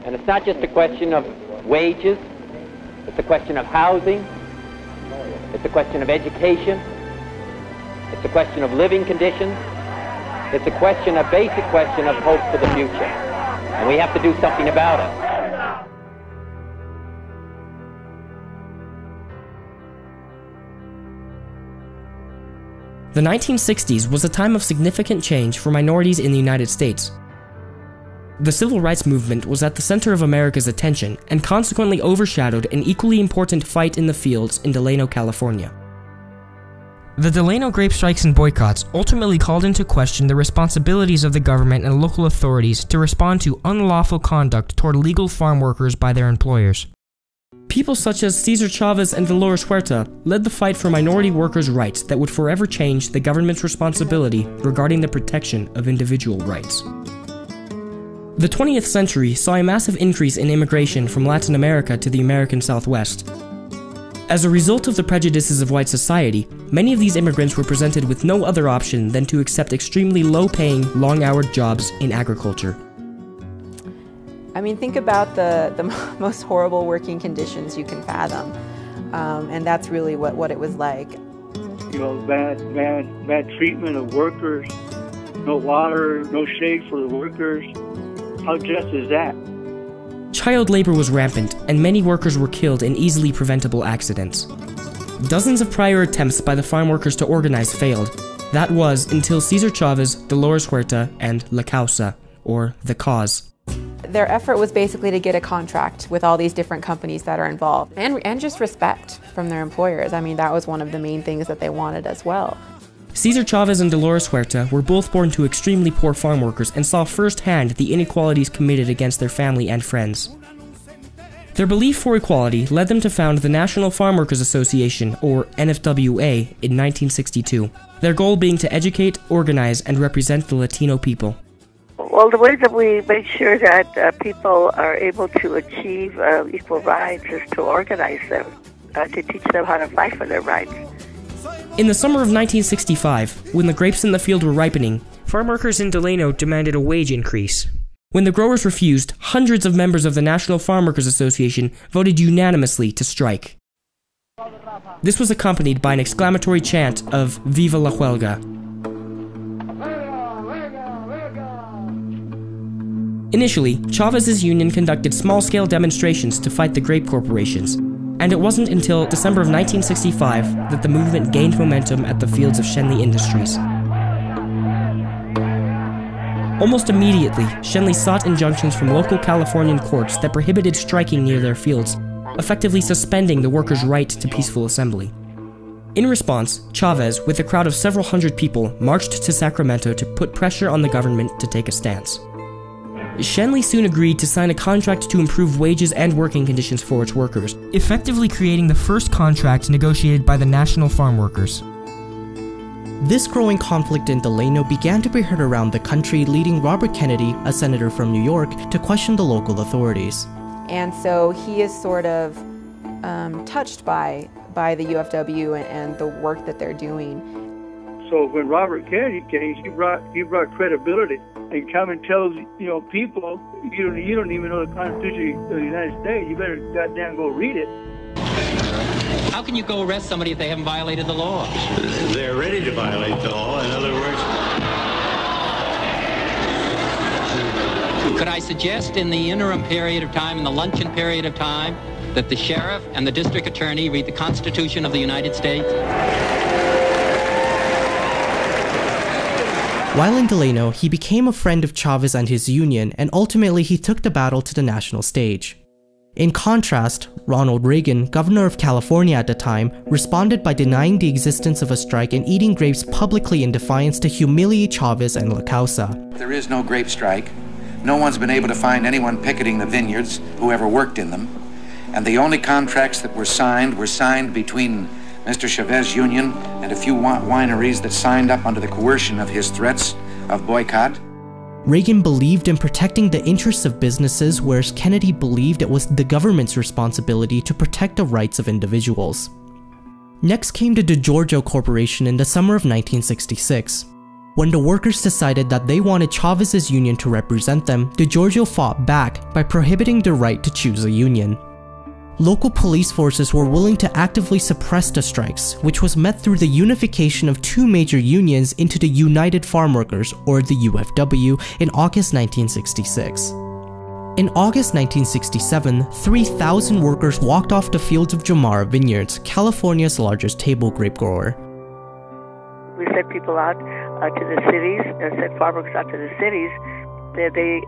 And it's not just a question of wages, it's a question of housing, it's a question of education, it's a question of living conditions, it's a basic question of hope for the future. And we have to do something about it. The 1960s was a time of significant change for minorities in the United States. The civil rights movement was at the center of America's attention and consequently overshadowed an equally important fight in the fields in Delano, California. The Delano grape strikes and boycotts ultimately called into question the responsibilities of the government and local authorities to respond to unlawful conduct toward legal farm workers by their employers. People such as Cesar Chavez and Dolores Huerta led the fight for minority workers' rights that would forever change the government's responsibility regarding the protection of individual rights. The 20th century saw a massive increase in immigration from Latin America to the American Southwest. As a result of the prejudices of white society, many of these immigrants were presented with no other option than to accept extremely low-paying, long-houred jobs in agriculture. I mean, think about the most horrible working conditions you can fathom, and that's really what it was like. You know, bad treatment of workers, no water, no shade for the workers. How just is that? Child labor was rampant, and many workers were killed in easily preventable accidents. Dozens of prior attempts by the farm workers to organize failed. That was until Cesar Chavez, Dolores Huerta, and La Causa, or The Cause. Their effort was basically to get a contract with all these different companies that are involved, and just respect from their employers. I mean, that was one of the main things that they wanted as well. Cesar Chavez and Dolores Huerta were both born to extremely poor farm workers and saw firsthand the inequalities committed against their family and friends. Their belief for equality led them to found the National Farm Workers Association, or NFWA, in 1962, their goal being to educate, organize, and represent the Latino people. Well, the way that we make sure that people are able to achieve equal rights is to organize them, to teach them how to fight for their rights. In the summer of 1965, when the grapes in the field were ripening, farm workers in Delano demanded a wage increase. When the growers refused, hundreds of members of the National Farm Workers Association voted unanimously to strike. This was accompanied by an exclamatory chant of "Viva la Huelga." Initially, Chavez's union conducted small-scale demonstrations to fight the grape corporations, and it wasn't until December of 1965 that the movement gained momentum at the fields of Schenley Industries. Almost immediately, Schenley sought injunctions from local Californian courts that prohibited striking near their fields, effectively suspending the workers' right to peaceful assembly. In response, Chavez, with a crowd of several hundred people, marched to Sacramento to put pressure on the government to take a stance. Schenley soon agreed to sign a contract to improve wages and working conditions for its workers, effectively creating the first contract negotiated by the National Farm Workers. This growing conflict in Delano began to be heard around the country, leading Robert Kennedy, a senator from New York, to question the local authorities. And so he is sort of touched by the UFW and the work that they're doing. So when Robert Kennedy came, he brought credibility and come and tell people, you don't even know the Constitution of the United States. You better goddamn go read it. How can you go arrest somebody if they haven't violated the law? They're ready to violate the law. In other words, could I suggest in the interim period of time, in the luncheon period of time, that the sheriff and the district attorney read the Constitution of the United States? While in Delano, he became a friend of Chavez and his union, and ultimately he took the battle to the national stage. In contrast, Ronald Reagan, governor of California at the time, responded by denying the existence of a strike and eating grapes publicly in defiance to humiliate Chavez and La Causa. There is no grape strike. No one's been able to find anyone picketing the vineyards who ever worked in them. And the only contracts that were signed between Mr. Chavez's union and a few wineries that signed up under the coercion of his threats of boycott. Reagan believed in protecting the interests of businesses, whereas Kennedy believed it was the government's responsibility to protect the rights of individuals. Next came the DeGiorgio Corporation in the summer of 1966. When the workers decided that they wanted Chavez's union to represent them, DeGiorgio fought back by prohibiting the right to choose a union. Local police forces were willing to actively suppress the strikes, which was met through the unification of two major unions into the United Farm Workers, or the UFW, in August 1966. In August 1967, 3,000 workers walked off the fields of Jamara Vineyards, California's largest table grape grower. We sent people out to the cities, sent farm workers out to the cities. They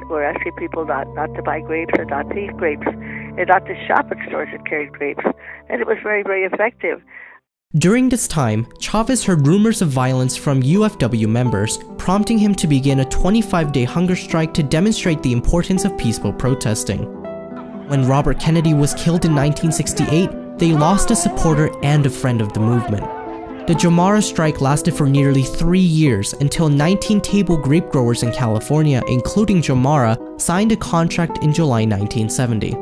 were asking people not to buy grapes and not to eat grapes, and not to shop at stores that carried grapes. And it was very, very effective. During this time, Chavez heard rumors of violence from UFW members, prompting him to begin a 25-day hunger strike to demonstrate the importance of peaceful protesting. When Robert Kennedy was killed in 1968, they lost a supporter and a friend of the movement. The Jamara strike lasted for nearly 3 years until 19 table grape growers in California, including Jamara, signed a contract in July 1970.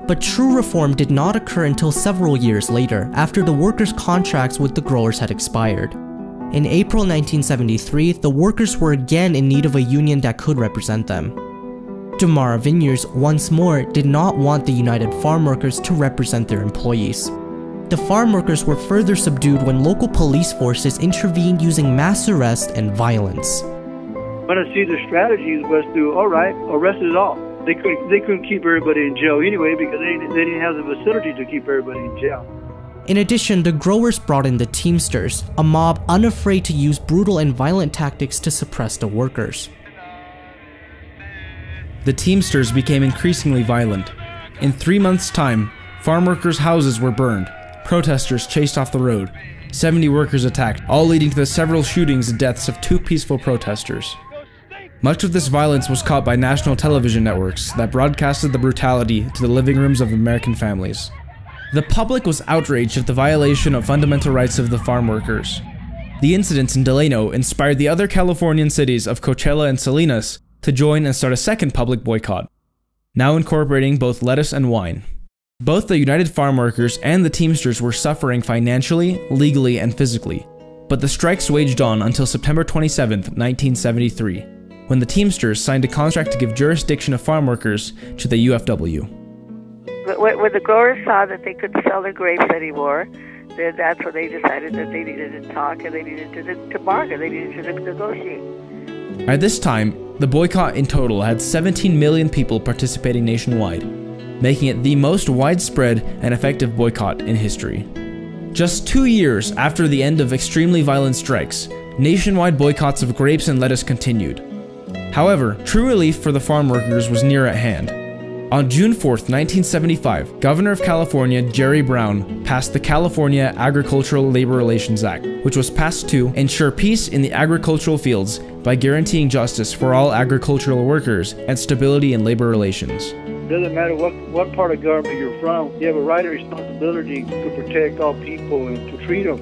But true reform did not occur until several years later, after the workers' contracts with the growers had expired. In April 1973, the workers were again in need of a union that could represent them. Jamara Vineyards, once more, did not want the United Farm Workers to represent their employees. The farm workers were further subdued when local police forces intervened using mass arrest and violence. One of the strategies was to, all right, arrest us all. They couldn't keep everybody in jail anyway because they didn't have the facility to keep everybody in jail. In addition, the growers brought in the Teamsters, a mob unafraid to use brutal and violent tactics to suppress the workers. The Teamsters became increasingly violent. In 3 months' time, farm workers' houses were burned, protesters chased off the road, 70 workers attacked, all leading to the several shootings and deaths of 2 peaceful protesters. Much of this violence was caught by national television networks that broadcasted the brutality to the living rooms of American families. The public was outraged at the violation of fundamental rights of the farm workers. The incidents in Delano inspired the other Californian cities of Coachella and Salinas to join and start a second public boycott, now incorporating both lettuce and wine. Both the United Farm Workers and the Teamsters were suffering financially, legally, and physically, but the strikes waged on until September 27, 1973. When the Teamsters signed a contract to give jurisdiction of farm workers to the UFW. When the growers saw that they couldn't sell their grapes anymore, then that's when they decided that they needed to talk and they needed to bargain, they needed to negotiate. At this time, the boycott in total had 17 million people participating nationwide, making it the most widespread and effective boycott in history. Just 2 years after the end of extremely violent strikes, nationwide boycotts of grapes and lettuce continued. However, true relief for the farm workers was near at hand. On June 4, 1975, Governor of California Jerry Brown passed the California Agricultural Labor Relations Act, which was passed to ensure peace in the agricultural fields by guaranteeing justice for all agricultural workers and stability in labor relations. It doesn't matter what part of government you're from, you have a right and responsibility to protect all people and to treat them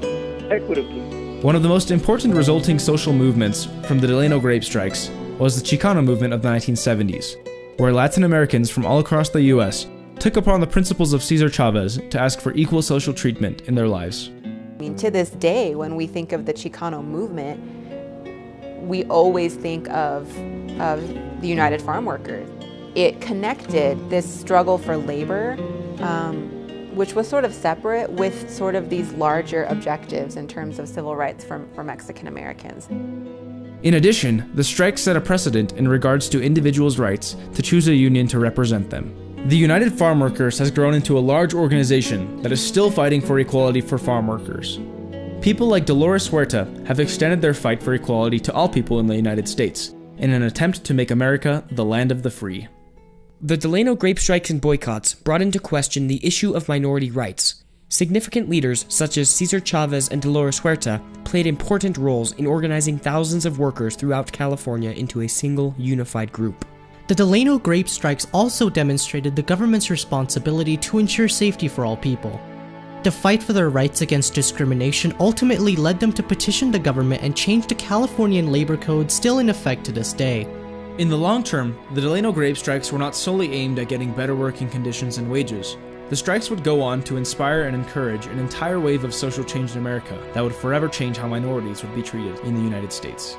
equitably. One of the most important resulting social movements from the Delano grape strikes was the Chicano movement of the 1970s, where Latin Americans from all across the US took upon the principles of Cesar Chavez to ask for equal social treatment in their lives. I mean, to this day, when we think of the Chicano movement, we always think of the United Farm Workers. It connected this struggle for labor, which was sort of separate, with sort of these larger objectives in terms of civil rights for Mexican Americans. In addition, the strike set a precedent in regards to individuals' rights to choose a union to represent them. The United Farm Workers has grown into a large organization that is still fighting for equality for farm workers. People like Dolores Huerta have extended their fight for equality to all people in the United States, in an attempt to make America the land of the free. The Delano grape strikes and boycotts brought into question the issue of minority rights. Significant leaders such as Cesar Chavez and Dolores Huerta played important roles in organizing thousands of workers throughout California into a single, unified group. The Delano grape strikes also demonstrated the government's responsibility to ensure safety for all people. The fight for their rights against discrimination ultimately led them to petition the government and change the Californian labor code still in effect to this day. In the long term, the Delano grape strikes were not solely aimed at getting better working conditions and wages, The strikes would go on to inspire and encourage an entire wave of social change in America that would forever change how minorities would be treated in the United States.